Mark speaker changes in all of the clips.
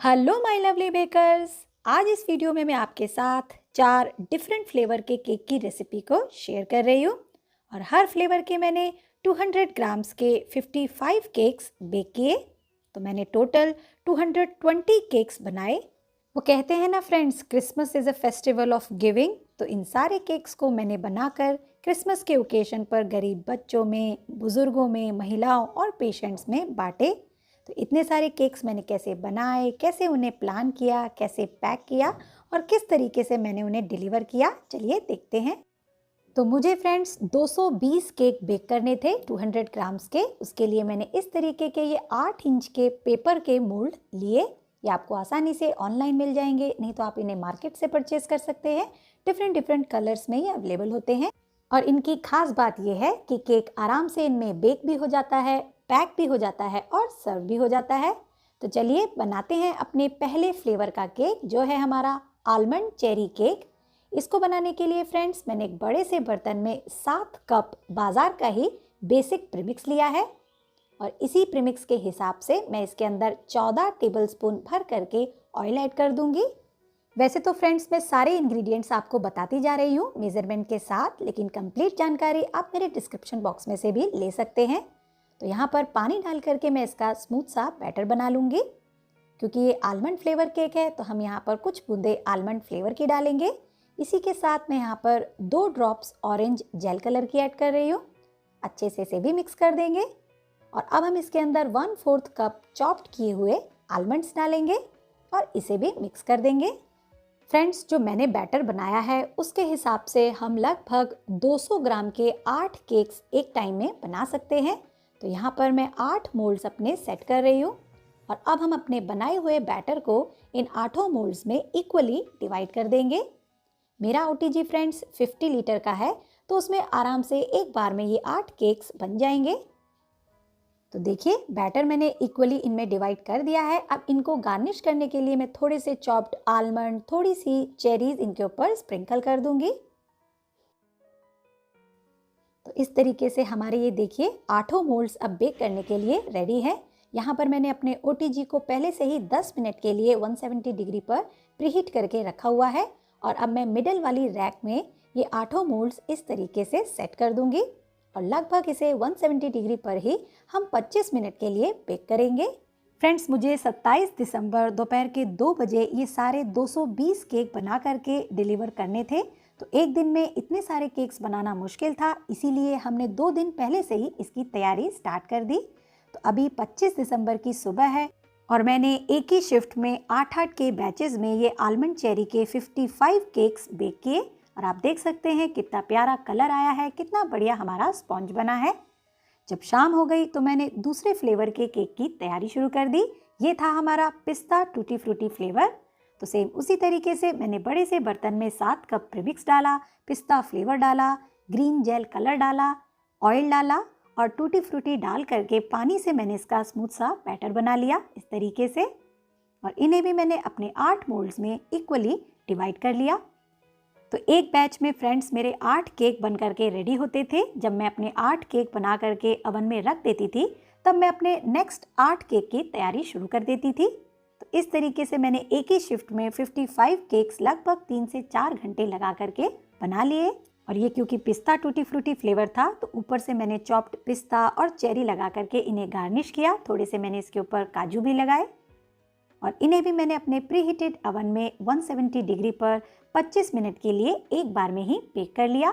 Speaker 1: Hello my lovely bakers. आज इस video में मैं आपके साथ 4 डिफरेंट फ्लेवर के केक की रेसिपी को शेयर कर रही हूँ और हर फ्लेवर के मैंने 200 ग्राम्स के 55 केक्स बेक किए। तो मैंने टोटल 220 केक्स बनाए। वो कहते हैं ना friends, Christmas is a festival of giving. तो इन सारे केक्स को मैंने बनाकर क्रिसमस के ओकेजन पर गरीब बच्चों में, बुज़ुर्गों में, महिलाओं और पेशेंट्स में बांटे। तो इतने सारे केक्स मैंने कैसे बनाए, कैसे उन्हें प्लान किया, कैसे पैक किया और किस तरीके से मैंने उन्हें डिलीवर किया, चलिए देखते हैं। तो मुझे फ्रेंड्स 220 केक बेक करने थे 200 ग्राम्स के। उसके लिए मैंने इस तरीके के ये 8 इंच के पेपर के मोल्ड लिए। ये आपको आसानी से ऑनलाइन मिल जाएंगे, नहीं तो आप इन्हें मार्केट से परचेज कर सकते हैं। डिफरेंट डिफरेंट कलर्स में ये अवेलेबल होते हैं और इनकी खास बात यह है कि केक आराम से इनमें बेक भी हो जाता है, पैक भी हो जाता है और सर्व भी हो जाता है। तो चलिए बनाते हैं अपने पहले फ्लेवर का केक, जो है हमारा आलमंड चेरी केक। इसको बनाने के लिए फ्रेंड्स मैंने एक बड़े से बर्तन में 7 कप बाजार का ही बेसिक प्रीमिक्स लिया है और इसी प्रीमिक्स के हिसाब से मैं इसके अंदर 14 टेबलस्पून भर करके ऑयल ऐड कर दूंगी। वैसे तो फ्रेंड्स मैं सारे इंग्रेडिएंट्स आपको बताती जा रही हूँ मेजरमेंट के साथ, लेकिन कंप्लीट जानकारी आप मेरे डिस्क्रिप्शन बॉक्स में से भी ले सकते हैं। तो यहाँ पर पानी डाल करके मैं इसका स्मूथ सा बैटर बना लूँगी। क्योंकि ये आलमंड फ्लेवर केक है तो हम यहाँ पर कुछ बूंदे आलमंड फ्लेवर की डालेंगे। इसी के साथ मैं यहाँ पर 2 ड्रॉप्स ऑरेंज जेल कलर की ऐड कर रही हूँ। अच्छे से इसे भी मिक्स कर देंगे और अब हम इसके अंदर 1/4 कप चॉप्ड किए हुए आलमंड्स डालेंगे और इसे भी मिक्स कर देंगे। फ्रेंड्स, जो मैंने बैटर बनाया है उसके हिसाब से हम लगभग 200 ग्राम के 8 केक्स एक टाइम में बना सकते हैं। तो यहाँ पर मैं 8 मोल्ड्स अपने सेट कर रही हूँ और अब हम अपने बनाए हुए बैटर को इन 8 मोल्ड्स में इक्वली डिवाइड कर देंगे। मेरा ओटीजी फ्रेंड्स 50 लीटर का है, तो उसमें आराम से एक बार में ये 8 केक्स बन जाएंगे। तो देखिए बैटर मैंने इक्वली इनमें डिवाइड कर दिया है। अब इनको गार्निश करने के लिए मैं थोड़े से चॉप्ड आलमंड, थोड़ी सी चेरीज इनके ऊपर स्प्रिंकल कर दूंगी। तो इस तरीके से हमारे ये देखिए 8 मोल्ड्स अब बेक करने के लिए रेडी है। यहाँ पर मैंने अपने ओटीजी को पहले से ही 10 मिनट के लिए 170 डिग्री पर प्रीहीट करके रखा हुआ है और अब मैं मिडल वाली रैक में ये 8 मोल्ड्स इस तरीके से सेट कर दूंगी और लगभग इसे 170 डिग्री पर ही हम 25 मिनट के लिए बेक करेंगे। फ्रेंड्स, मुझे 27 दिसंबर दोपहर के 2 बजे ये सारे 220 केक बना करके डिलीवर करने थे। तो एक दिन में इतने सारे केक्स बनाना मुश्किल था, इसीलिए हमने 2 दिन पहले से ही इसकी तैयारी स्टार्ट कर दी। तो अभी 25 दिसंबर की सुबह है और मैंने एक ही शिफ्ट में 8-8 के बैचेस में ये आलमंड चेरी के 55 केक्स बेक किए और आप देख सकते हैं कितना प्यारा कलर आया है, कितना बढ़िया हमारा स्पॉन्ज बना है। जब शाम हो गई तो मैंने दूसरे फ्लेवर के केक की तैयारी शुरू कर दी। ये था हमारा पिस्ता टूटी फ्रूटी फ्लेवर। तो सेम उसी तरीके से मैंने बड़े से बर्तन में 7 कप प्रीमिक्स डाला, पिस्ता फ्लेवर डाला, ग्रीन जेल कलर डाला, ऑयल डाला और टूटी फ्रूटी डाल करके पानी से मैंने इसका स्मूथ सा बैटर बना लिया इस तरीके से और इन्हें भी मैंने अपने 8 मोल्ड्स में इक्वली डिवाइड कर लिया। तो एक बैच में फ्रेंड्स मेरे 8 केक बन करके रेडी होते थे। जब मैं अपने 8 केक बना करके ओवन में रख देती थी तब मैं अपने नेक्स्ट 8 केक की तैयारी शुरू कर देती थी। तो इस तरीके से मैंने एक ही शिफ्ट में 55 केक्स लगभग 3 से 4 घंटे लगा करके बना लिए। और ये क्योंकि पिस्ता टूटी फ्रूटी फ्लेवर था तो ऊपर से मैंने चॉप्ड पिस्ता और चेरी लगा करके इन्हें गार्निश किया। थोड़े से मैंने इसके ऊपर काजू भी लगाए और इन्हें भी मैंने अपने प्री हीटेड ओवन में 170 डिग्री पर 25 मिनट के लिए एक बार में ही बेक कर लिया।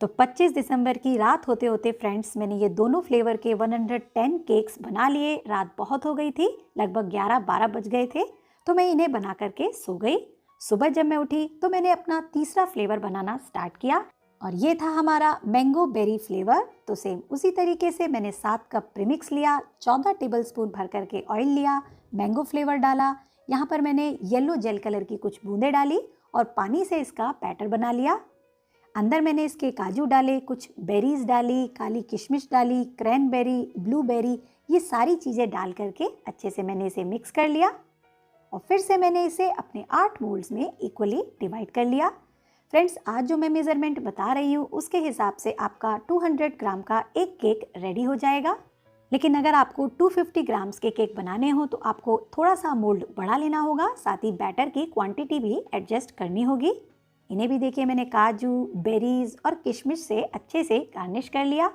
Speaker 1: तो 25 दिसंबर की रात होते होते फ्रेंड्स मैंने ये दोनों फ्लेवर के 110 केक्स बना लिए। रात बहुत हो गई थी, लगभग 11-12 बज गए थे, तो मैं इन्हें बना करके सो गई। सुबह जब मैं उठी तो मैंने अपना तीसरा फ्लेवर बनाना स्टार्ट किया और ये था हमारा मैंगो बेरी फ्लेवर। तो सेम उसी तरीके से मैंने 7 कप प्रीमिक्स लिया, 14 टेबलस्पून भर करके ऑयल लिया, मैंगो फ्लेवर डाला, यहाँ पर मैंने येलो जेल कलर की कुछ बूंदें डाली और पानी से इसका बैटर बना लिया। अंदर मैंने इसके काजू डाले, कुछ बेरीज डाली, काली किशमिश डाली, क्रैनबेरी, ब्लूबेरी, ये सारी चीज़ें डाल करके अच्छे से मैंने इसे मिक्स कर लिया और फिर से मैंने इसे अपने 8 मोल्ड्स में इक्वली डिवाइड कर लिया। फ्रेंड्स, आज जो मैं मेज़रमेंट बता रही हूँ उसके हिसाब से आपका 200 ग्राम का एक केक रेडी हो जाएगा। लेकिन अगर आपको 250 ग्राम्स के केक बनाने हो तो आपको थोड़ा सा मोल्ड बड़ा लेना होगा, साथ ही बैटर की क्वांटिटी भी एडजस्ट करनी होगी। इन्हें भी देखिए मैंने काजू, बेरीज और किशमिश से अच्छे से गार्निश कर लिया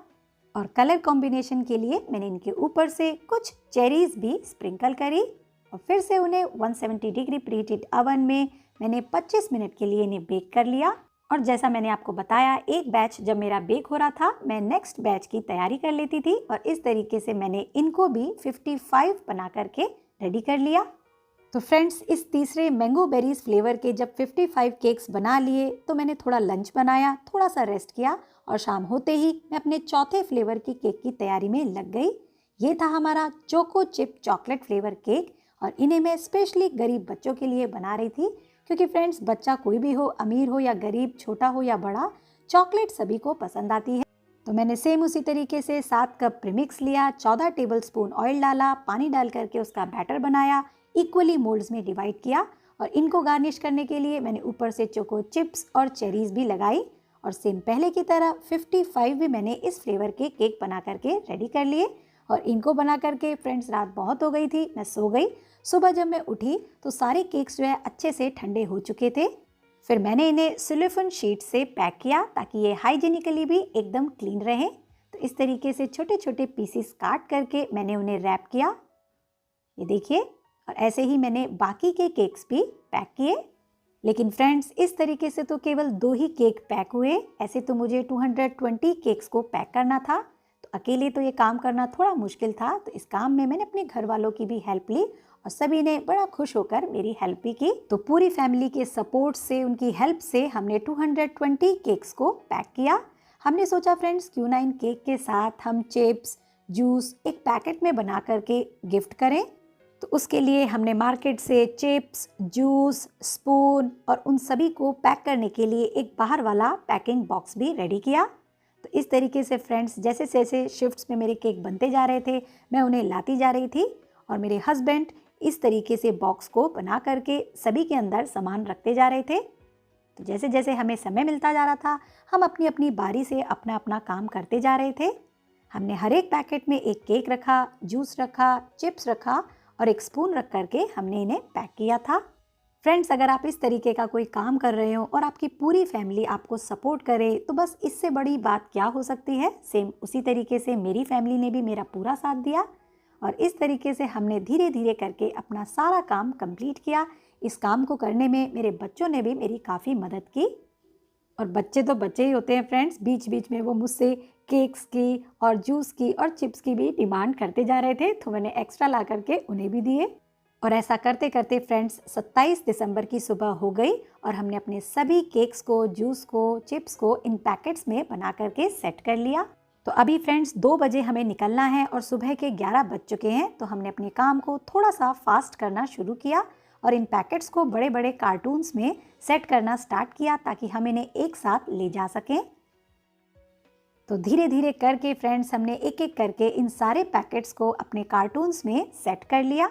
Speaker 1: और कलर कॉम्बिनेशन के लिए मैंने इनके ऊपर से कुछ चेरीज भी स्प्रिंकल करी और फिर से उन्हें 170 डिग्री प्रीहीटेड ओवन में मैंने 25 मिनट के लिए इन्हें बेक कर लिया। और जैसा मैंने आपको बताया, एक बैच जब मेरा बेक हो रहा था मैं नेक्स्ट बैच की तैयारी कर लेती थी और इस तरीके से मैंने इनको भी 55 बना करके रेडी कर लिया। तो फ्रेंड्स, इस तीसरे मैंगो बेरीज फ्लेवर के जब 55 केक्स बना लिए तो मैंने थोड़ा लंच बनाया, थोड़ा सा रेस्ट किया और शाम होते ही मैं अपने चौथे फ्लेवर की केक की तैयारी में लग गई। ये था हमारा choco chip chocolate flavour cake और इन्हें मैं स्पेशली गरीब बच्चों के लिए बना रही थी, क्योंकि फ्रेंड्स बच्चा कोई भी हो, अमीर हो या गरीब, छोटा हो या बड़ा, चॉकलेट सभी को पसंद आती है। तो मैंने सेम उसी तरीके से 7 कप प्रीमिक्स लिया, 14 टेबलस्पून ऑयल डाला, पानी डाल करके उसका बैटर बनाया, इक्वली मोल्ड्स में डिवाइड किया और इनको गार्निश करने के लिए मैंने ऊपर से चोको चिप्स और चेरीज भी लगाई और सेम पहले की तरह 55 भी मैंने इस फ्लेवर के केक बना करके रेडी कर लिए। और इनको बना करके फ्रेंड्स रात बहुत हो गई थी, मैं सो गई। सुबह जब मैं उठी तो सारे केक्स जो है अच्छे से ठंडे हो चुके थे। फिर मैंने इन्हें सिलिकॉन शीट से पैक किया ताकि ये हाइजीनिकली भी एकदम क्लीन रहे। तो इस तरीके से छोटे छोटे पीसेस काट करके मैंने उन्हें रैप किया, ये देखिए। और ऐसे ही मैंने बाकी के केक्स भी पैक किए। लेकिन फ्रेंड्स, इस तरीके से तो केवल 2 ही केक पैक हुए, ऐसे तो मुझे 220 केक्स को पैक करना था। तो अकेले तो ये काम करना थोड़ा मुश्किल था, तो इस काम में मैंने अपने घर वालों की भी हेल्प ली और सभी ने बड़ा खुश होकर मेरी हेल्प भी की। तो पूरी फैमिली के सपोर्ट से, उनकी हेल्प से हमने 220 केक्स को पैक किया। हमने सोचा फ्रेंड्स, क्यों ना इन केक के साथ हम चिप्स, जूस एक पैकेट में बना करके गिफ्ट करें। तो उसके लिए हमने मार्केट से चिप्स, जूस, स्पून और उन सभी को पैक करने के लिए एक बाहर वाला पैकिंग बॉक्स भी रेडी किया। तो इस तरीके से फ्रेंड्स, जैसे जैसे शिफ्ट्स में मेरे केक बनते जा रहे थे, मैं उन्हें लाती जा रही थी और मेरे हस्बैंड इस तरीके से बॉक्स को बना करके सभी के अंदर सामान रखते जा रहे थे। तो जैसे जैसे हमें समय मिलता जा रहा था, हम अपनी अपनी बारी से अपना अपना काम करते जा रहे थे। हमने हर एक पैकेट में एक केक रखा, जूस रखा, चिप्स रखा और एक स्पून रख करके हमने इन्हें पैक किया था। फ्रेंड्स, अगर आप इस तरीके का कोई काम कर रहे हो और आपकी पूरी फैमिली आपको सपोर्ट करे तो बस इससे बड़ी बात क्या हो सकती है। सेम उसी तरीके से मेरी फैमिली ने भी मेरा पूरा साथ दिया और इस तरीके से हमने धीरे धीरे करके अपना सारा काम कंप्लीट किया। इस काम को करने में मेरे बच्चों ने भी मेरी काफ़ी मदद की और बच्चे तो बच्चे ही होते हैं फ्रेंड्स, बीच बीच में वो मुझसे केक्स की और जूस की और चिप्स की भी डिमांड करते जा रहे थे, तो मैंने एक्स्ट्रा ला करके उन्हें भी दिए। और ऐसा करते करते फ्रेंड्स 27 दिसंबर की सुबह हो गई और हमने अपने सभी केक्स को, जूस को, चिप्स को इन पैकेट्स में बना करके सेट कर लिया। तो अभी फ्रेंड्स 2 बजे हमें निकलना है और सुबह के 11 बज चुके हैं। तो हमने अपने काम को थोड़ा सा फास्ट करना शुरू किया और इन पैकेट्स को बड़े बड़े कार्टून्स में सेट करना स्टार्ट किया ताकि हम इन्हें एक साथ ले जा सकें। तो धीरे धीरे करके फ्रेंड्स हमने एक एक करके इन सारे पैकेट्स को अपने कार्टून्स में सेट कर लिया।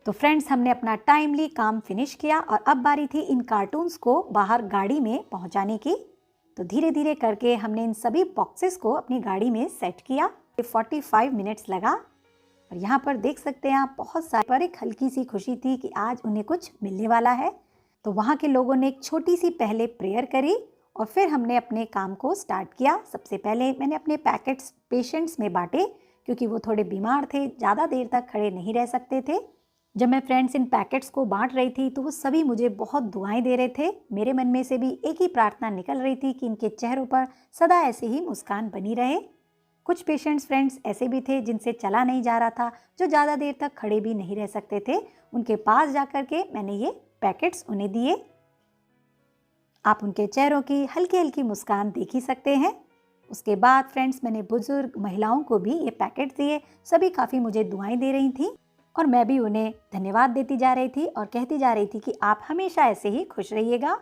Speaker 1: तो फ्रेंड्स, हमने अपना टाइमली काम फिनिश किया और अब बारी थी इन कार्टून्स को बाहर गाड़ी में पहुंचाने की। तो धीरे धीरे करके हमने इन सभी बॉक्सेस को अपनी गाड़ी में सेट किया। 45 मिनट्स लगा और यहाँ पर देख सकते हैं आप, बहुत सारे पर एक हल्की सी खुशी थी कि आज उन्हें कुछ मिलने वाला है। तो वहाँ के लोगों ने एक छोटी सी पहले प्रेयर करी और फिर हमने अपने काम को स्टार्ट किया। सबसे पहले मैंने अपने पैकेट्स पेशेंट्स में बांटे क्योंकि वो थोड़े बीमार थे, ज़्यादा देर तक खड़े नहीं रह सकते थे। जब मैं फ्रेंड्स इन पैकेट्स को बांट रही थी तो वो सभी मुझे बहुत दुआएं दे रहे थे। मेरे मन में से भी एक ही प्रार्थना निकल रही थी कि इनके चेहरों पर सदा ऐसे ही मुस्कान बनी रहे। कुछ पेशेंट्स फ्रेंड्स ऐसे भी थे जिनसे चला नहीं जा रहा था, जो ज़्यादा देर तक खड़े भी नहीं रह सकते थे। उनके पास जा कर के मैंने ये पैकेट्स उन्हें दिए। आप उनके चेहरों की हल्की हल्की मुस्कान देख ही सकते हैं। उसके बाद फ्रेंड्स मैंने बुजुर्ग महिलाओं को भी ये पैकेट दिए। सभी काफ़ी मुझे दुआएं दे रही थी और मैं भी उन्हें धन्यवाद देती जा रही थी और कहती जा रही थी कि आप हमेशा ऐसे ही खुश रहिएगा।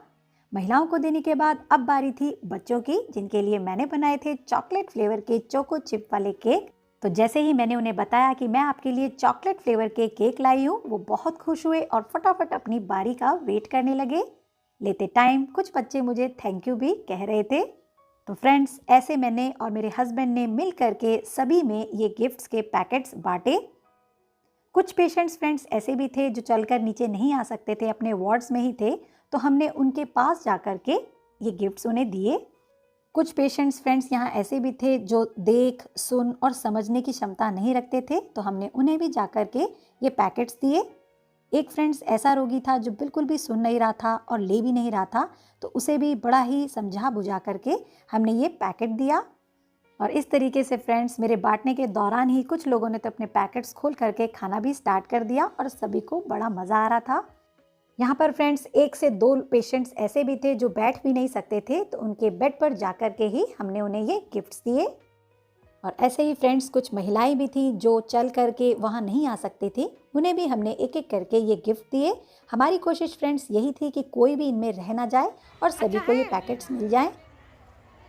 Speaker 1: महिलाओं को देने के बाद अब बारी थी बच्चों की, जिनके लिए मैंने बनाए थे चॉकलेट फ्लेवर के चोको चिप वाले केक। तो जैसे ही मैंने उन्हें बताया कि मैं आपके लिए चॉकलेट फ्लेवर के केक लाई हूँ, वो बहुत खुश हुए और फटाफट अपनी बारी का वेट करने लगे। लेते टाइम कुछ बच्चे मुझे थैंक यू भी कह रहे थे। तो फ्रेंड्स ऐसे मैंने और मेरे हस्बैंड ने मिल करके सभी में ये गिफ्ट्स के पैकेट्स बांटे। कुछ पेशेंट्स फ्रेंड्स ऐसे भी थे जो चलकर नीचे नहीं आ सकते थे, अपने वार्ड्स में ही थे, तो हमने उनके पास जा कर के ये गिफ्ट्स उन्हें दिए। कुछ पेशेंट्स फ्रेंड्स यहाँ ऐसे भी थे जो देख सुन और समझने की क्षमता नहीं रखते थे, तो हमने उन्हें भी जा कर के ये पैकेट्स दिए। एक फ्रेंड्स ऐसा रोगी था जो बिल्कुल भी सुन नहीं रहा था और ले भी नहीं रहा था, तो उसे भी बड़ा ही समझा बुझा करके हमने ये पैकेट दिया। और इस तरीके से फ्रेंड्स मेरे बांटने के दौरान ही कुछ लोगों ने तो अपने पैकेट्स खोल करके खाना भी स्टार्ट कर दिया और सभी को बड़ा मज़ा आ रहा था। यहाँ पर फ्रेंड्स 1 से 2 पेशेंट्स ऐसे भी थे जो बैठ भी नहीं सकते थे, तो उनके बेड पर जा कर के ही हमने उन्हें ये गिफ्ट्स दिए। और ऐसे ही फ्रेंड्स कुछ महिलाएं भी थी जो चल करके वहाँ नहीं आ सकती थी, उन्हें भी हमने एक एक करके ये गिफ्ट दिए। हमारी कोशिश फ्रेंड्स यही थी कि कोई भी इनमें रह ना जाए और सभी को ये पैकेट्स मिल जाएं।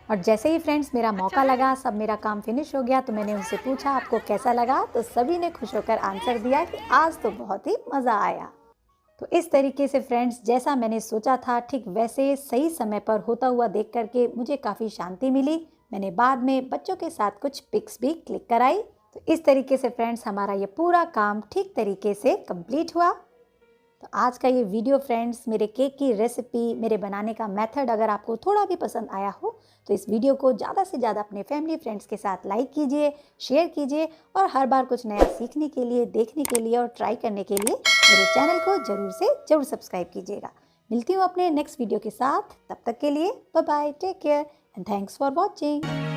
Speaker 1: और जैसे ही फ्रेंड्स मेरा मौका लगा, सब मेरा काम फिनिश हो गया, तो मैंने उनसे पूछा आपको कैसा लगा, तो सभी ने खुश होकर आंसर दिया कि आज तो बहुत ही मज़ा आया। तो इस तरीके से फ्रेंड्स जैसा मैंने सोचा था ठीक वैसे सही समय पर होता हुआ देख करके मुझे काफ़ी शांति मिली। मैंने बाद में बच्चों के साथ कुछ पिक्स भी क्लिक कराई। तो इस तरीके से फ्रेंड्स हमारा ये पूरा काम ठीक तरीके से कंप्लीट हुआ। तो आज का ये वीडियो फ्रेंड्स मेरे केक की रेसिपी, मेरे बनाने का मेथड अगर आपको थोड़ा भी पसंद आया हो तो इस वीडियो को ज़्यादा से ज़्यादा अपने फैमिली फ्रेंड्स के साथ लाइक कीजिए, शेयर कीजिए और हर बार कुछ नया सीखने के लिए, देखने के लिए और ट्राई करने के लिए मेरे चैनल को ज़रूर से ज़रूर सब्सक्राइब कीजिएगा। मिलती हूँ अपने नेक्स्ट वीडियो के साथ, तब तक के लिए bye bye, take care and thanks for watching.